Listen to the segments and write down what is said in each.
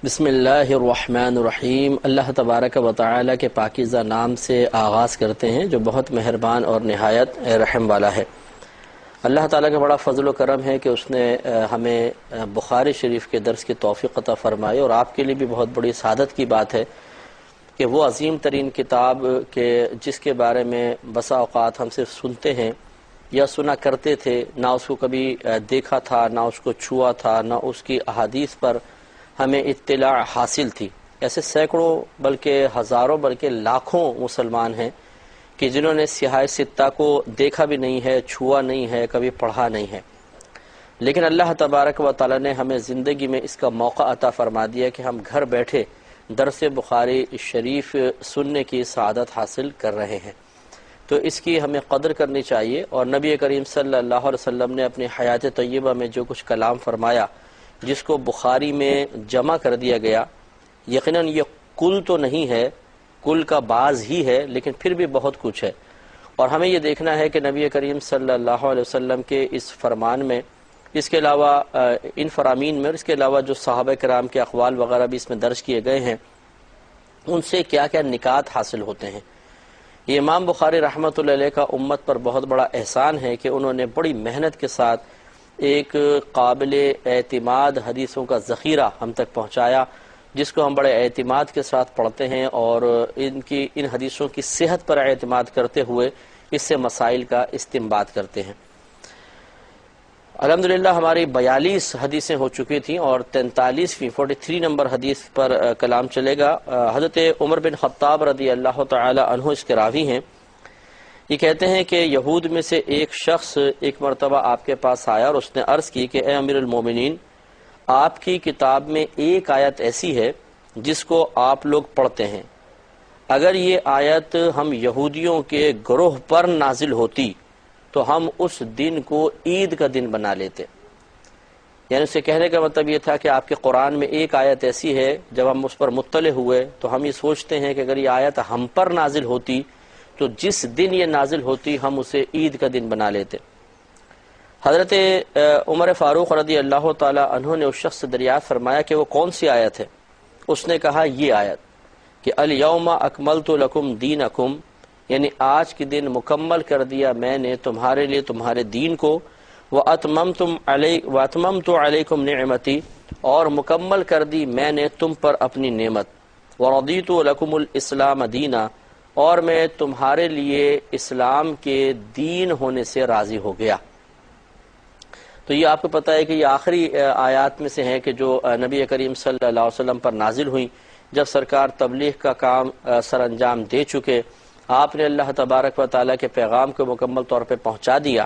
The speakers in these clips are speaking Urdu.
بسم اللہ الرحمن الرحیم۔ اللہ تبارک و تعالی کے پاکیزہ نام سے آغاز کرتے ہیں جو بہت مہربان اور نہایت رحم والا ہے۔ اللہ تعالیٰ کا بڑا فضل و کرم ہے کہ اس نے ہمیں بخاری شریف کے درس کی توفیق عطا فرمائی، اور آپ کے لیے بھی بہت بڑی سعادت کی بات ہے کہ وہ عظیم ترین کتاب کے جس کے بارے میں بسا اوقات ہم صرف سنتے ہیں یا سنا کرتے تھے، نہ اس کو کبھی دیکھا تھا، نہ اس کو چھوا تھا، نہ اس کی احادیث پر ہمیں اطلاع حاصل تھی، ایسے سینکڑوں بلکہ ہزاروں بلکہ لاکھوں مسلمان ہیں کہ جنہوں نے سیاہ ستہ کو دیکھا بھی نہیں ہے، چھوا نہیں ہے، کبھی پڑھا نہیں ہے، لیکن اللہ تبارک و تعالی نے ہمیں زندگی میں اس کا موقع عطا فرما دیا کہ ہم گھر بیٹھے درس بخاری شریف سننے کی سعادت حاصل کر رہے ہیں۔ تو اس کی ہمیں قدر کرنی چاہیے، اور نبی کریم صلی اللہ علیہ وسلم نے اپنی حیات طیبہ میں جو کچھ کلام فرمایا جس کو بخاری میں جمع کر دیا گیا، یقیناً یہ کل تو نہیں ہے، کل کا بعض ہی ہے، لیکن پھر بھی بہت کچھ ہے، اور ہمیں یہ دیکھنا ہے کہ نبی کریم صلی اللہ علیہ وسلم کے اس فرمان میں، اس کے علاوہ ان فرامین میں، اور اس کے علاوہ جو صحابہ کرام کے اقوال وغیرہ بھی اس میں درج کیے گئے ہیں، ان سے کیا کیا نکات حاصل ہوتے ہیں۔ یہ امام بخاری رحمۃ اللہ علیہ کا امت پر بہت بڑا احسان ہے کہ انہوں نے بڑی محنت کے ساتھ ایک قابل اعتماد حدیثوں کا ذخیرہ ہم تک پہنچایا، جس کو ہم بڑے اعتماد کے ساتھ پڑھتے ہیں، اور ان حدیثوں کی صحت پر اعتماد کرتے ہوئے اس سے مسائل کا استنباط کرتے ہیں۔ الحمدللہ ہماری 42 حدیثیں ہو چکی تھیں، اور 43 نمبر حدیث پر کلام چلے گا۔ حضرت عمر بن خطاب رضی اللہ تعالی عنہ اس کے راوی ہیں۔ یہ کہتے ہیں کہ یہود میں سے ایک شخص ایک مرتبہ آپ کے پاس آیا اور اس نے عرض کی کہ اے امیر المومنین، آپ کی کتاب میں ایک آیت ایسی ہے جس کو آپ لوگ پڑھتے ہیں، اگر یہ آیت ہم یہودیوں کے گروہ پر نازل ہوتی تو ہم اس دن کو عید کا دن بنا لیتے۔ یعنی اسے کہنے کا مطلب یہ تھا کہ آپ کے قرآن میں ایک آیت ایسی ہے، جب ہم اس پر مطلع ہوئے تو ہم یہ سوچتے ہیں کہ اگر یہ آیت ہم پر نازل ہوتی تو جس دن یہ نازل ہوتی ہم اسے عید کا دن بنا لیتے۔ حضرت عمر فاروق رضی اللہ تعالی عنہ نے اس شخص سے دریافت فرمایا کہ وہ کون سی آیت ہے؟ اس نے کہا یہ آیت کہ الیوم اکملت لکم دینکم، یعنی آج کے دن مکمل کر دیا میں نے تمہارے لیے تمہارے دین کو، وَأَتْمَمْتُ عَلَيْكُمْ نِعْمَتِي، اور مکمل کر دی میں نے تم پر اپنی نعمت، وَرَضِيتُ لَكُمُ الْإِسْلَامَ دِينًا، اور میں تمہارے لیے اسلام کے دین ہونے سے راضی ہو گیا۔ تو یہ آپ کو پتہ ہے کہ یہ آخری آیات میں سے ہیں کہ جو نبی کریم صلی اللہ علیہ وسلم پر نازل ہوئیں، جب سرکار تبلیغ کا کام سر انجام دے چکے، آپ نے اللہ تبارک و تعالیٰ کے پیغام کو مکمل طور پہ پہنچا دیا،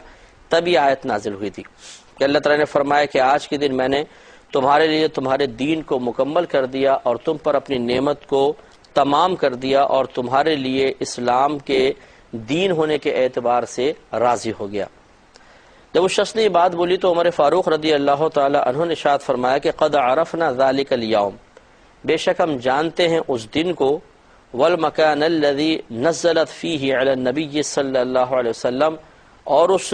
تب یہ آیت نازل ہوئی تھی کہ اللہ تعالیٰ نے فرمایا کہ آج کے دن میں نے تمہارے لیے تمہارے دین کو مکمل کر دیا اور تم پر اپنی نعمت کو تمام کر دیا، اور تمہارے لیے اسلام کے دین ہونے کے اعتبار سے راضی ہو گیا۔ جب اس شخص نے یہ بات بولی تو عمر فاروق رضی اللہ تعالی عنہ نے ارشاد فرمایا کہ قد عرفنا ذلك اليوم، بے شک ہم جانتے ہیں اس دن کو، والمکان الذي نزلت فيه على النبي صلی اللہ علیہ وسلم، اور اس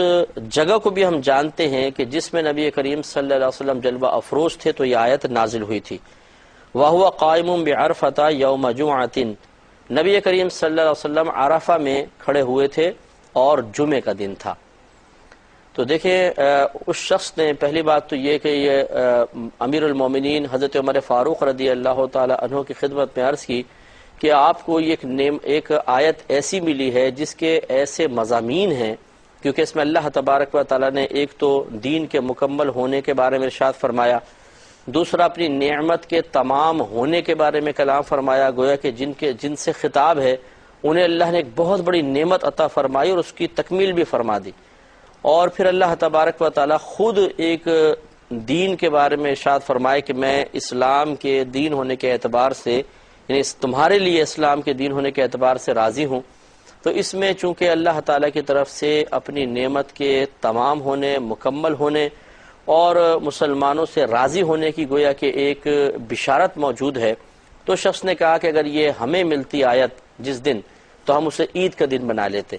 جگہ کو بھی ہم جانتے ہیں کہ جس میں نبی کریم صلی اللہ علیہ وسلم جلوہ افروز تھے تو یہ آیت نازل ہوئی تھی۔ وَهُوَ قَائِمٌ بِعَرْفَةَ يَوْمَ جُمْعَةٍ، نبی کریم صلی اللہ علیہ وسلم عرفہ میں کھڑے ہوئے تھے اور جمعے کا دن تھا۔ تو دیکھیں اس شخص نے پہلی بات تو یہ کہ یہ امیر المومنین حضرت عمر فاروق رضی اللہ تعالی عنہ کی خدمت میں عرض کی کہ آپ کو ایک آیت ایسی ملی ہے جس کے ایسے مضامین ہیں، کیونکہ اس میں اللہ تبارک و تعالی نے ایک تو دین کے مکمل ہونے کے بارے میں ارشاد فرمایا، دوسرا اپنی نعمت کے تمام ہونے کے بارے میں کلام فرمایا، گویا کہ جن سے خطاب ہے انہیں اللہ نے ایک بہت بڑی نعمت عطا فرمائی اور اس کی تکمیل بھی فرما دی، اور پھر اللہ تبارک و تعالی خود ایک دین کے بارے میں ارشاد فرمائے کہ میں اسلام کے دین ہونے کے اعتبار سے، یعنی تمہارے لیے اسلام کے دین ہونے کے اعتبار سے راضی ہوں۔ تو اس میں چونکہ اللہ تعالیٰ کی طرف سے اپنی نعمت کے تمام ہونے، مکمل ہونے اور مسلمانوں سے راضی ہونے کی گویا کہ ایک بشارت موجود ہے، تو شخص نے کہا کہ اگر یہ ہمیں ملتی آیت جس دن تو ہم اسے عید کا دن بنا لیتے۔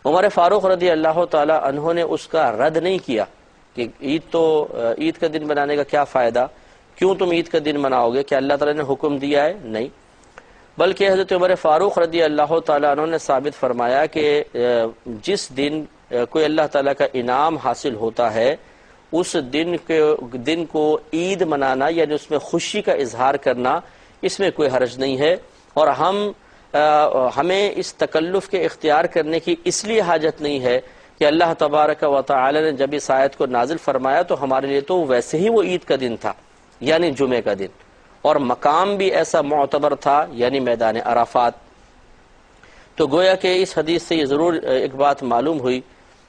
عمر فاروق رضی اللہ تعالی عنہ نے اس کا رد نہیں کیا کہ عید کا دن بنانے کا کیا فائدہ، کیوں تم عید کا دن مناؤ گے؟ کیا اللہ تعالیٰ نے حکم دیا ہے؟ نہیں، بلکہ حضرت عمر فاروق رضی اللہ تعالیٰ عنہ نے ثابت فرمایا کہ جس دن کوئی اللہ تعالیٰ کا انعام حاصل ہوتا ہے اس دن کو عید منانا، یعنی اس میں خوشی کا اظہار کرنا، اس میں کوئی حرج نہیں ہے، اور ہمیں اس تکلف کے اختیار کرنے کی اس لیے حاجت نہیں ہے کہ اللہ تبارک و تعالی نے جب اس آیت کو نازل فرمایا تو ہمارے لیے تو ویسے ہی وہ عید کا دن تھا، یعنی جمعے کا دن، اور مقام بھی ایسا معتبر تھا، یعنی میدان عرفات۔ تو گویا کہ اس حدیث سے یہ ضرور ایک بات معلوم ہوئی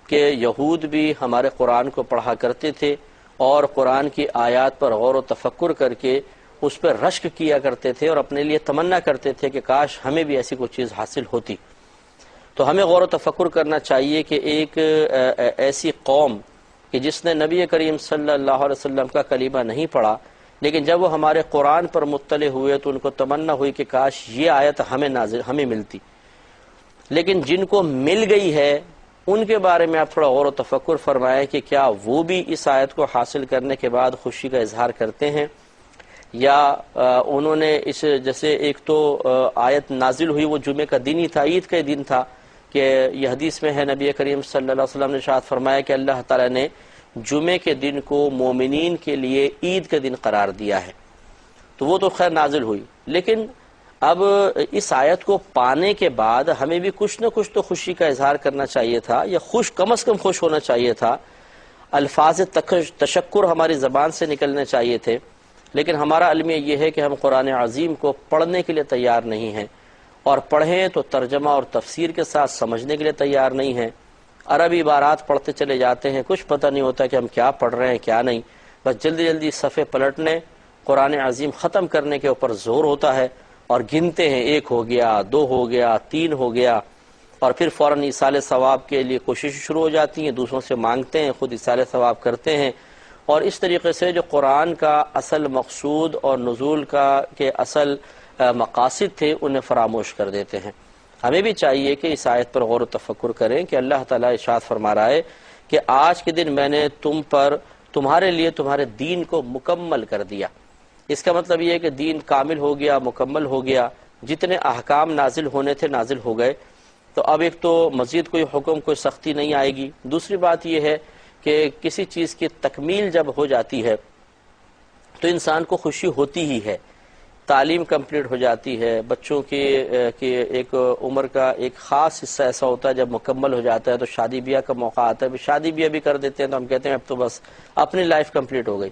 کہ یہود بھی ہمارے قرآن کو پڑھا کرتے تھے اور قرآن کی آیات پر غور و تفکر کر کے اس پر رشک کیا کرتے تھے اور اپنے لیے تمنا کرتے تھے کہ کاش ہمیں بھی ایسی کوئی چیز حاصل ہوتی۔ تو ہمیں غور و تفکر کرنا چاہیے کہ ایک ایسی قوم کہ جس نے نبی کریم صلی اللہ علیہ وسلم کا کلمہ نہیں پڑھا، لیکن جب وہ ہمارے قرآن پر مطلع ہوئے تو ان کو تمنا ہوئی کہ کاش یہ آیت ہمیں ملتی، لیکن جن کو مل گئی ہے ان کے بارے میں آپ تھوڑا غور و تفکر فرمائیں کہ کیا وہ بھی اس آیت کو حاصل کرنے کے بعد خوشی کا اظہار کرتے ہیں، یا انہوں نے اس جیسے ایک تو آیت نازل ہوئی وہ جمعے کا دن ہی تھا، عید کا دن تھا، کہ یہ حدیث میں ہے نبی کریم صلی اللہ علیہ وسلم نے ارشاد فرمایا کہ اللہ تعالیٰ نے جمعے کے دن کو مومنین کے لیے عید کا دن قرار دیا ہے، تو وہ تو خیر نازل ہوئی، لیکن اب اس آیت کو پانے کے بعد ہمیں بھی کچھ نہ کچھ تو خوشی کا اظہار کرنا چاہیے تھا، یا کم از کم خوش ہونا چاہیے تھا، الفاظ تشکر ہماری زبان سے نکلنے چاہیے تھے، لیکن ہمارا المیہ یہ ہے کہ ہم قرآن عظیم کو پڑھنے کے لیے تیار نہیں ہیں، اور پڑھیں تو ترجمہ اور تفسیر کے ساتھ سمجھنے کے لیے تیار نہیں ہیں، عربی عبارات پڑھتے چلے جاتے ہیں، کچھ پتہ نہیں ہوتا کہ ہم کیا پڑھ رہے ہیں کیا نہیں، بس جلدی جلدی صفحے پلٹنے، قرآن عظیم ختم کرنے کے اوپر زور ہوتا ہے، اور گنتے ہیں 1 ہو گیا 2 ہو گیا 3 ہو گیا، اور پھر فوراً ایصال ثواب کے لیے کوشش شروع ہو جاتی ہیں، دوسروں سے مانگتے ہیں، خود ایصال ثواب کرتے ہیں، اور اس طریقے سے جو قرآن کا اصل مقصود اور نزول کے اصل مقاصد تھے انہیں فراموش کر دیتے ہیں۔ ہمیں بھی چاہیے کہ اس آیت پر غور و تفکر کریں کہ اللہ تعالیٰ ارشاد فرما رہا ہے کہ آج کے دن میں نے تمہارے لیے تمہارے دین کو مکمل کر دیا۔ اس کا مطلب یہ ہے کہ دین کامل ہو گیا، مکمل ہو گیا، جتنے احکام نازل ہونے تھے نازل ہو گئے، تو اب ایک تو مزید کوئی حکم کوئی سختی نہیں آئے گی۔ دوسری بات یہ ہے کہ کسی چیز کی تکمیل جب ہو جاتی ہے تو انسان کو خوشی ہوتی ہی ہے، تعلیم کمپلیٹ ہو جاتی ہے، بچوں کی ایک عمر کا ایک خاص حصہ ایسا ہوتا ہے جب مکمل ہو جاتا ہے تو شادی بیاہ کا موقع آتا ہے، شادی بیاہ بھی کر دیتے ہیں تو ہم کہتے ہیں اب تو بس اپنی لائف کمپلیٹ ہو گئی۔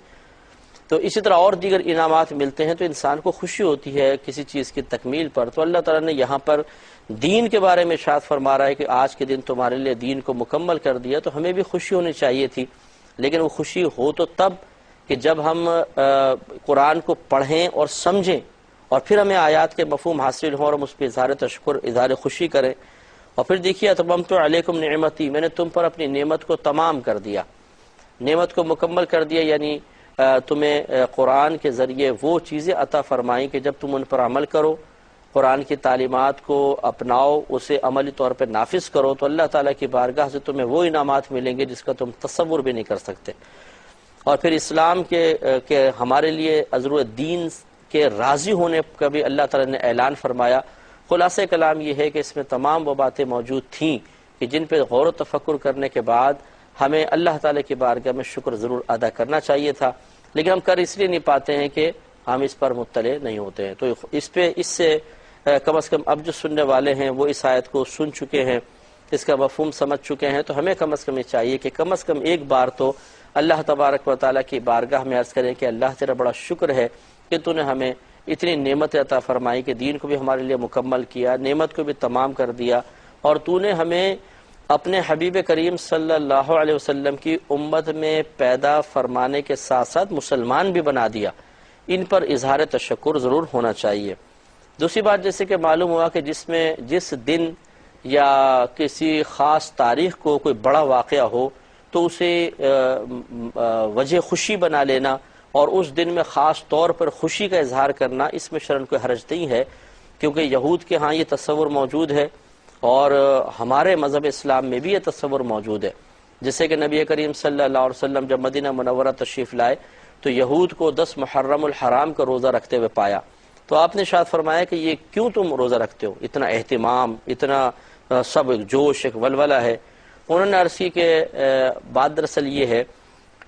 تو اسی طرح اور دیگر انعامات ملتے ہیں تو انسان کو خوشی ہوتی ہے کسی چیز کی تکمیل پر۔ تو اللہ تعالیٰ نے یہاں پر دین کے بارے میں ارشاد فرما رہا ہے کہ آج کے دن تمہارے لیے دین کو مکمل کر دیا، تو ہمیں بھی خوشی ہونی چاہیے تھی، لیکن وہ خوشی ہو تو تب کہ جب ہم قرآن کو پڑھیں اور سمجھیں، اور پھر ہمیں آیات کے مفہوم حاصل ہوں اور ہم اس پہ اظہار تشکر اظہار خوشی کریں۔ اور پھر دیکھیے اتممت علیکم نعمتی، میں نے تم پر اپنی نعمت کو تمام کر دیا، نعمت کو مکمل کر دیا، یعنی تمہیں قرآن کے ذریعے وہ چیزیں عطا فرمائیں کہ جب تم ان پر عمل کرو، قرآن کی تعلیمات کو اپناؤ، اسے عملی طور پہ نافذ کرو، تو اللہ تعالیٰ کی بارگاہ سے تمہیں وہ انعامات ملیں گے جس کا تم تصور بھی نہیں کر سکتے۔ اور پھر اسلام کے ہمارے لیے ضرورت دین کے راضی ہونے کا بھی اللہ تعالیٰ نے اعلان فرمایا۔ خلاصہ کلام یہ ہے کہ اس میں تمام وہ باتیں موجود تھیں کہ جن پہ غور و تفکر کرنے کے بعد ہمیں اللہ تعالیٰ کی بارگاہ میں شکر ضرور ادا کرنا چاہیے تھا، لیکن ہم کر اس لیے نہیں پاتے ہیں کہ ہم اس پر مطلع نہیں ہوتے ہیں۔ تو اس سے کم از کم اب جو سننے والے ہیں وہ اس آیت کو سن چکے ہیں، اس کا مفہوم سمجھ چکے ہیں، تو ہمیں کم از کم یہ چاہیے کہ کم از کم ایک بار تو اللہ تبارک و تعالیٰ کی بارگاہ میں عرض کریں کہ اللہ تیرا بڑا شکر ہے کہ تو نے ہمیں اتنی نعمت عطا فرمائی کہ دین کو بھی ہمارے لیے مکمل کیا، نعمت کو بھی تمام کر دیا، اور تو نے ہمیں اپنے حبیب کریم صلی اللہ علیہ وسلم کی امت میں پیدا فرمانے کے ساتھ ساتھ مسلمان بھی بنا دیا۔ ان پر اظہار تشکر ضرور ہونا چاہیے۔ دوسری بات جیسے کہ معلوم ہوا کہ جس دن یا کسی خاص تاریخ کو کوئی بڑا واقعہ ہو تو اسے وجہ خوشی بنا لینا اور اس دن میں خاص طور پر خوشی کا اظہار کرنا، اس میں شرعاً کوئی حرج نہیں ہے، کیونکہ یہود کے ہاں یہ تصور موجود ہے اور ہمارے مذہب اسلام میں بھی یہ تصور موجود ہے۔ جیسے کہ نبی کریم صلی اللہ علیہ وسلم جب مدینہ منورہ تشریف لائے تو یہود کو 10 محرم الحرام کا روزہ رکھتے ہوئے پایا، تو آپ نے ارشاد فرمایا کہ یہ کیوں تم روزہ رکھتے ہو، اتنا اہتمام، اتنا سب ایک جوش، ایک ولولہ ہے۔ انہوں نے عرض کی کہ بات دراصل یہ ہے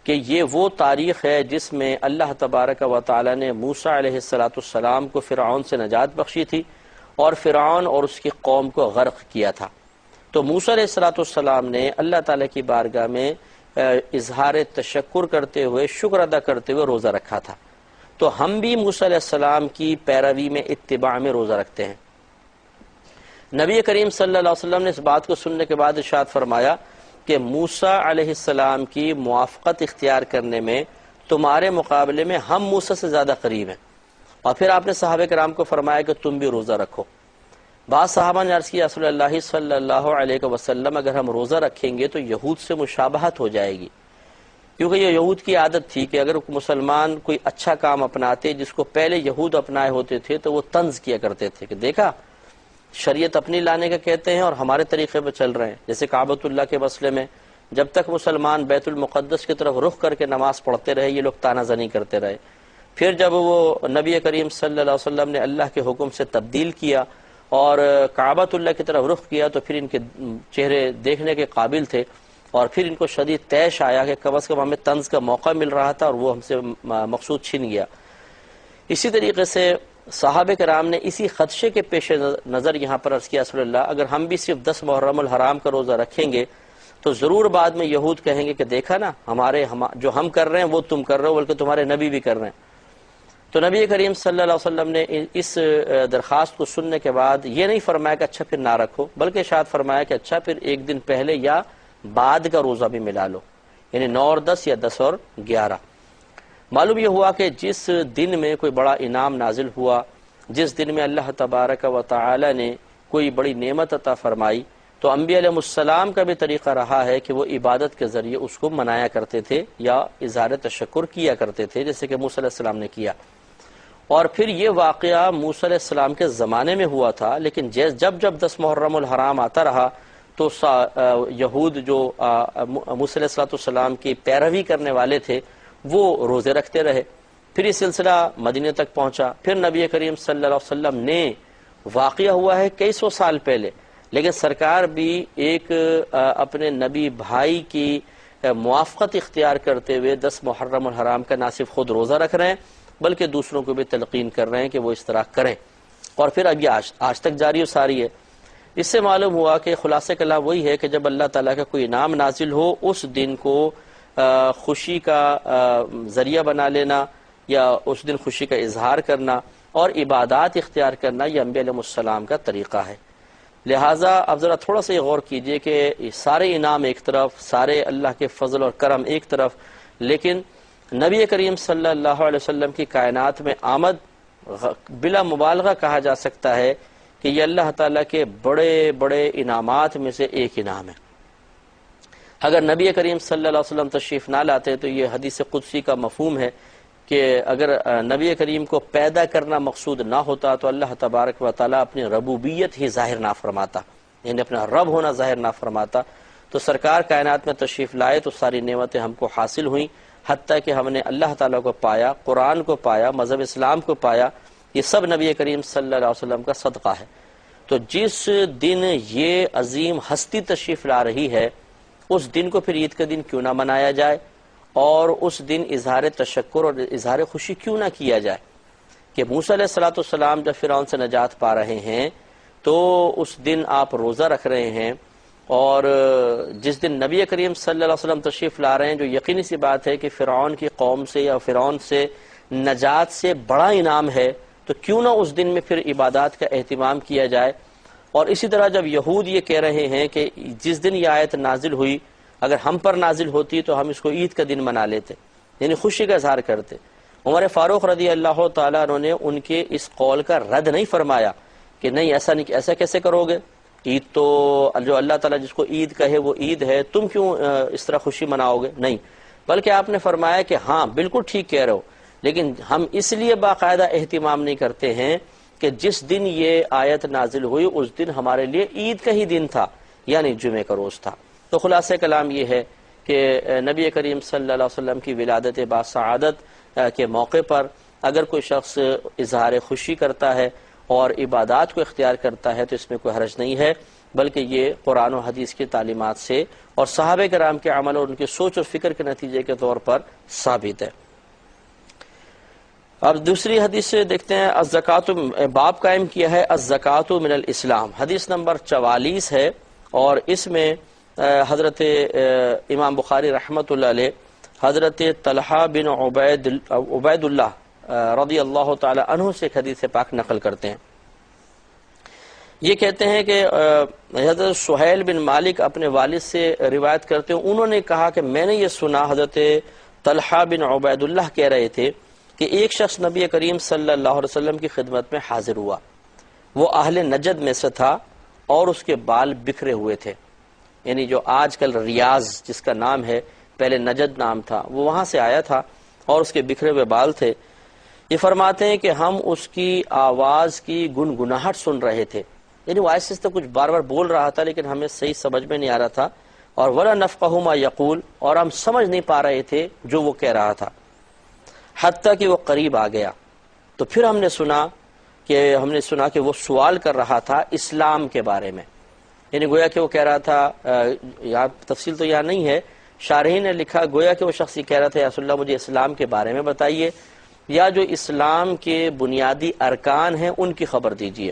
کہ یہ وہ تاریخ ہے جس میں اللہ تبارک و تعالی نے موسیٰ علیہ السلام کو فرعون سے نجات بخشی تھی اور فرعون اور اس کی قوم کو غرق کیا تھا۔ تو موسیٰ علیہ السلام نے اللہ تعالیٰ کی بارگاہ میں اظہار تشکر کرتے ہوئے، شکر ادا کرتے ہوئے روزہ رکھا تھا۔ تو ہم بھی موسیٰ علیہ السلام کی پیروی میں، اتباع میں روزہ رکھتے ہیں۔ نبی کریم صلی اللہ علیہ وسلم نے اس بات کو سننے کے بعد ارشاد فرمایا کہ موسیٰ علیہ السلام کی موافقت اختیار کرنے میں تمہارے مقابلے میں ہم موسیٰ سے زیادہ قریب ہیں۔ اور پھر آپ نے صحابہ کرام کو فرمایا کہ تم بھی روزہ رکھو۔ بعض صحابہ نے عرض کیا رسول اللہ صلی اللہ علیہ وسلم اگر ہم روزہ رکھیں گے تو یہود سے مشابہت ہو جائے گی، کیونکہ یہ یہود کی عادت تھی کہ اگر مسلمان کوئی اچھا کام اپناتے جس کو پہلے یہود اپنائے ہوتے تھے تو وہ طنز کیا کرتے تھے کہ دیکھا شریعت اپنی لانے کا کہتے ہیں اور ہمارے طریقے پہ چل رہے ہیں۔ جیسے کعبۃ اللہ کے مسئلے میں جب تک مسلمان بیت المقدس کی طرف رخ کر کے نماز پڑھتے رہے یہ لوگ تانا زنی کرتے رہے، پھر جب وہ نبی کریم صلی اللہ علیہ وسلم نے اللہ کے حکم سے تبدیل کیا اور کعبۃ اللہ کی طرف رخ کیا تو پھر ان کے چہرے دیکھنے کے قابل تھے، اور پھر ان کو شدید طیش آیا کہ کم از کم ہمیں طنز کا موقع مل رہا تھا اور وہ ہم سے مقصود چھن گیا۔ اسی طریقے سے صحابہ کرام نے اسی خدشے کے پیش نظر یہاں پر عرض کیا رسول اللہ اگر ہم بھی صرف 10 محرم الحرام کا روزہ رکھیں گے تو ضرور بعد میں یہود کہیں گے کہ دیکھا نا جو ہم کر رہے ہیں وہ تم کر رہے ہو، بلکہ تمہارے نبی بھی کر رہے ہیں۔ تو نبی کریم صلی اللہ علیہ وسلم نے اس درخواست کو سننے کے بعد یہ نہیں فرمایا کہ اچھا پھر نہ رکھو، بلکہ ارشاد فرمایا کہ اچھا پھر ایک دن پہلے یا بعد کا روزہ بھی ملا لو، یعنی 9 اور 10 یا 10 اور 11۔ معلوم یہ ہوا کہ جس دن میں کوئی بڑا انعام نازل ہوا، جس دن میں اللہ تبارک و تعالی نے کوئی بڑی نعمت عطا فرمائی، تو انبیاء علیہ السلام کا بھی طریقہ رہا ہے کہ وہ عبادت کے ذریعے اس کو منایا کرتے تھے یا اظہار تشکر کیا کرتے تھے، جیسے کہ موسیٰ علیہ السلام نے کیا۔ اور پھر یہ واقعہ موسیٰ علیہ السلام کے زمانے میں ہوا تھا، لیکن جب 10 محرم الحرام آتا رہا تو یہود جو موسیٰ علیہ السلام کی پیروی کرنے والے تھے وہ روزے رکھتے رہے۔ پھر یہ سلسلہ مدینہ تک پہنچا، پھر نبی کریم صلی اللہ علیہ وسلم نے واقعہ ہوا ہے کئی سو سال پہلے، لیکن سرکار بھی ایک اپنے نبی بھائی کی موافقت اختیار کرتے ہوئے 10 محرم الحرام کا نہ صرف خود روزہ رکھ رہے ہیں بلکہ دوسروں کو بھی تلقین کر رہے ہیں کہ وہ اس طرح کریں، اور پھر اب یہ آج تک جاری و ساری ہے۔ اس سے معلوم ہوا کہ خلاصہ کلام وہی ہے کہ جب اللہ تعالیٰ کا کوئی انعام نازل ہو اس دن کو خوشی کا ذریعہ بنا لینا یا اس دن خوشی کا اظہار کرنا اور عبادات اختیار کرنا یہ انبیاء علیہ السلام کا طریقہ ہے۔ لہٰذا اب ذرا تھوڑا سا یہ غور کیجئے کہ سارے انعام ایک طرف، سارے اللہ کے فضل اور کرم ایک طرف، لیکن نبی کریم صلی اللہ علیہ وسلم کی کائنات میں آمد بلا مبالغہ کہا جا سکتا ہے کہ یہ اللہ تعالیٰ کے بڑے بڑے انعامات میں سے ایک انعام ہے۔ اگر نبی کریم صلی اللہ علیہ وسلم تشریف نہ لاتے تو یہ حدیث قدسی کا مفہوم ہے کہ اگر نبی کریم کو پیدا کرنا مقصود نہ ہوتا تو اللہ تبارک و تعالیٰ اپنی ربوبیت ہی ظاہر نہ فرماتا، یعنی اپنا رب ہونا ظاہر نہ فرماتا۔ تو سرکار کائنات میں تشریف لائے تو ساری نعمتیں ہم کو حاصل ہوئیں، حتیٰ کہ ہم نے اللہ تعالیٰ کو پایا، قرآن کو پایا، مذہب اسلام کو پایا، یہ سب نبی کریم صلی اللہ علیہ وسلم کا صدقہ ہے۔ تو جس دن یہ عظیم ہستی تشریف لا رہی ہے اس دن کو پھر عید کا دن کیوں نہ منایا جائے اور اس دن اظہار تشکر اور اظہار خوشی کیوں نہ کیا جائے کہ موسیٰ علیہ السلام جب فرعون سے نجات پا رہے ہیں تو اس دن آپ روزہ رکھ رہے ہیں، اور جس دن نبی کریم صلی اللہ علیہ وسلم تشریف لا رہے ہیں جو یقینی سی بات ہے کہ فرعون کی قوم سے یا فرعون سے نجات سے بڑا انعام ہے، تو کیوں نہ اس دن میں پھر عبادات کا اہتمام کیا جائے۔ اور اسی طرح جب یہود یہ کہہ رہے ہیں کہ جس دن یہ آیت نازل ہوئی اگر ہم پر نازل ہوتی تو ہم اس کو عید کا دن منا لیتے، یعنی خوشی کا اظہار کرتے، عمر فاروق رضی اللہ تعالیٰ عنہ نے ان کے اس قول کا رد نہیں فرمایا کہ نہیں ایسا کیسے کرو گے، عید تو جو اللہ تعالیٰ جس کو عید کہے وہ عید ہے، تم کیوں اس طرح خوشی مناؤ گے، نہیں، بلکہ آپ نے فرمایا کہ ہاں بالکل ٹھیک کہہ رہے ہو، لیکن ہم اس لیے باقاعدہ اہتمام نہیں کرتے ہیں کہ جس دن یہ آیت نازل ہوئی اس دن ہمارے لیے عید کا ہی دن تھا، یعنی جمعہ کا روز تھا۔ تو خلاصہ کلام یہ ہے کہ نبی کریم صلی اللہ علیہ وسلم کی ولادت باسعادت کے موقع پر اگر کوئی شخص اظہار خوشی کرتا ہے اور عبادات کو اختیار کرتا ہے تو اس میں کوئی حرج نہیں ہے، بلکہ یہ قرآن و حدیث کی تعلیمات سے اور صحابہ کرام کے عمل اور ان کی سوچ اور فکر کے نتیجے کے طور پر ثابت ہے۔ اب دوسری حدیث سے دیکھتے ہیں، الزکوٰۃ، باب قائم کیا ہے الزکوٰۃ من الاسلام، حدیث نمبر 44 ہے، اور اس میں حضرت امام بخاری رحمۃ اللہ علیہ حضرت طلحہ بن عبید اللہ رضی اللہ تعالی عنہ سے ایک حدیث پاک نقل کرتے ہیں۔ یہ کہتے ہیں کہ حضرت سہیل بن مالک اپنے والد سے روایت کرتے ہیں، انہوں نے کہا کہ میں نے یہ سنا، حضرت طلحہ بن عبید اللہ کہہ رہے تھے کہ ایک شخص نبی کریم صلی اللہ علیہ وسلم کی خدمت میں حاضر ہوا، وہ اہل نجد میں سے تھا اور اس کے بال بکھرے ہوئے تھے، یعنی جو آج کل ریاض جس کا نام ہے، پہلے نجد نام تھا، وہ وہاں سے آیا تھا اور اس کے بکھرے ہوئے بال تھے۔ یہ فرماتے ہیں کہ ہم اس کی آواز کی گنگناہٹ سن رہے تھے، یعنی وہ ایسے تو کچھ بار بار بول رہا تھا لیکن ہمیں صحیح سمجھ میں نہیں آ رہا تھا، اور ولا نفقہ ما یقول، اور ہم سمجھ نہیں پا رہے تھے جو وہ کہہ رہا تھا، حتیٰ کہ وہ قریب آ گیا تو پھر ہم نے سنا کہ وہ سوال کر رہا تھا اسلام کے بارے میں، یعنی گویا کہ وہ کہہ رہا تھا، یہاں تفصیل تو یہاں نہیں ہے، شارحین نے لکھا گویا کہ وہ شخص یہ کہہ رہا تھا یا رسول اللہ مجھے اسلام کے بارے میں بتائیے، یا جو اسلام کے بنیادی ارکان ہیں ان کی خبر دیجیے۔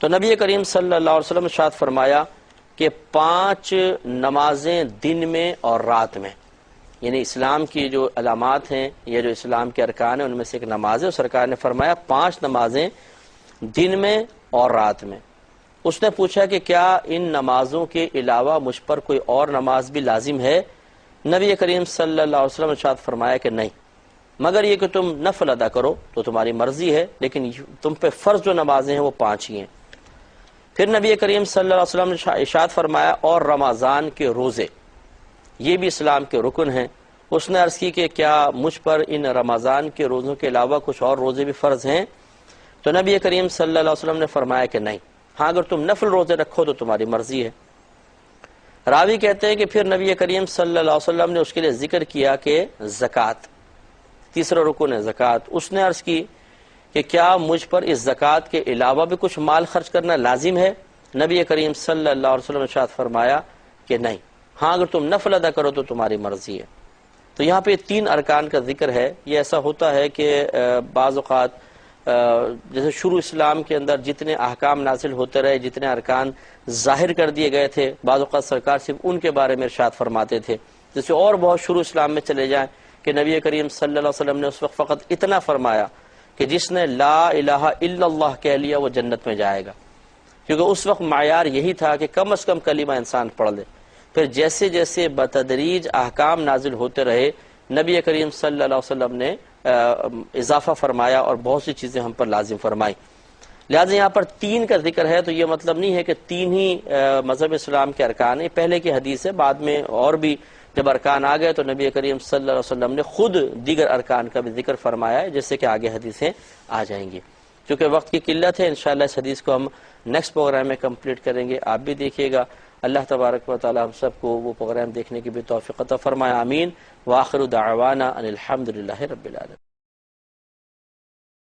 تو نبی کریم صلی اللہ علیہ وسلم نے ارشاد فرمایا کہ 5 نمازیں دن میں اور رات میں، یعنی اسلام کی جو علامات ہیں یا جو اسلام کے ارکان ہیں ان میں سے ایک نماز ہے، سرکار نے فرمایا 5 نمازیں دن میں اور رات میں۔ اس نے پوچھا کہ کیا ان نمازوں کے علاوہ مجھ پر کوئی اور نماز بھی لازم ہے؟ نبی کریم صلی اللہ علیہ وسلم نے ارشاد فرمایا کہ نہیں، مگر یہ کہ تم نفل ادا کرو تو تمہاری مرضی ہے، لیکن تم پہ فرض جو نمازیں ہیں وہ 5 ہی ہیں۔ پھر نبی کریم صلی اللہ علیہ وسلم نے ارشاد فرمایا اور رمضان کے روزے، یہ بھی اسلام کے رکن ہیں۔ اس نے عرض کی کہ کیا مجھ پر ان رمضان کے روزوں کے علاوہ کچھ اور روزے بھی فرض ہیں؟ تو نبی کریم صلی اللہ علیہ وسلم نے فرمایا کہ نہیں، ہاں اگر تم نفل روزے رکھو تو تمہاری مرضی ہے۔ راوی کہتے ہیں کہ پھر نبی کریم صلی اللہ علیہ وسلم نے اس کے لیے ذکر کیا کہ زکوٰۃ، تیسرا رکن ہے زکوٰۃ۔ اس نے عرض کی کہ کیا مجھ پر اس زکوٰۃ کے علاوہ بھی کچھ مال خرچ کرنا لازم ہے؟ نبی کریم صلی اللہ علیہ وسلم نے ارشاد فرمایا کہ نہیں، ہاں اگر تم نفل ادا کرو تو تمہاری مرضی ہے۔ تو یہاں پہ 3 ارکان کا ذکر ہے۔ یہ ایسا ہوتا ہے کہ بعض اوقات جیسے شروع اسلام کے اندر جتنے احکام نازل ہوتے رہے، جتنے ارکان ظاہر کر دیے گئے تھے، بعض اوقات سرکار صرف ان کے بارے میں ارشاد فرماتے تھے، جیسے اور بہت شروع اسلام میں چلے جائیں کہ نبی کریم صلی اللہ علیہ وسلم نے اس وقت فقط اتنا فرمایا کہ جس نے لا الہ الا اللہ کہہ لیا وہ جنت میں جائے گا، کیونکہ اس وقت معیار یہی تھا کہ کم از کم کلمہ انسان پڑھ لے۔ پھر جیسے جیسے بتدریج احکام نازل ہوتے رہے، نبی کریم صلی اللہ علیہ وسلم نے اضافہ فرمایا اور بہت سی چیزیں ہم پر لازم فرمائی۔ لہٰذا یہاں پر 3 کا ذکر ہے تو یہ مطلب نہیں ہے کہ 3 ہی مذہب اسلام کے ارکان ہیں، پہلے کی حدیث ہے، بعد میں اور بھی جب ارکان آ گئے تو نبی کریم صلی اللہ علیہ وسلم نے خود دیگر ارکان کا بھی ذکر فرمایا ہے، جس سے کہ آگے حدیثیں آ جائیں گی۔ چونکہ وقت کی قلت ہے، انشاءاللہ اس حدیث کو ہم نیکسٹ پروگرام میں کمپلیٹ کریں گے، آپ بھی دیکھیے گا۔ اللہ تبارک و تعالی ہم سب کو وہ پروگرام دیکھنے کی بھی توفیق عطا فرمائے، آمین۔ وآخر دعوانا ان الحمد للہ رب العالمین۔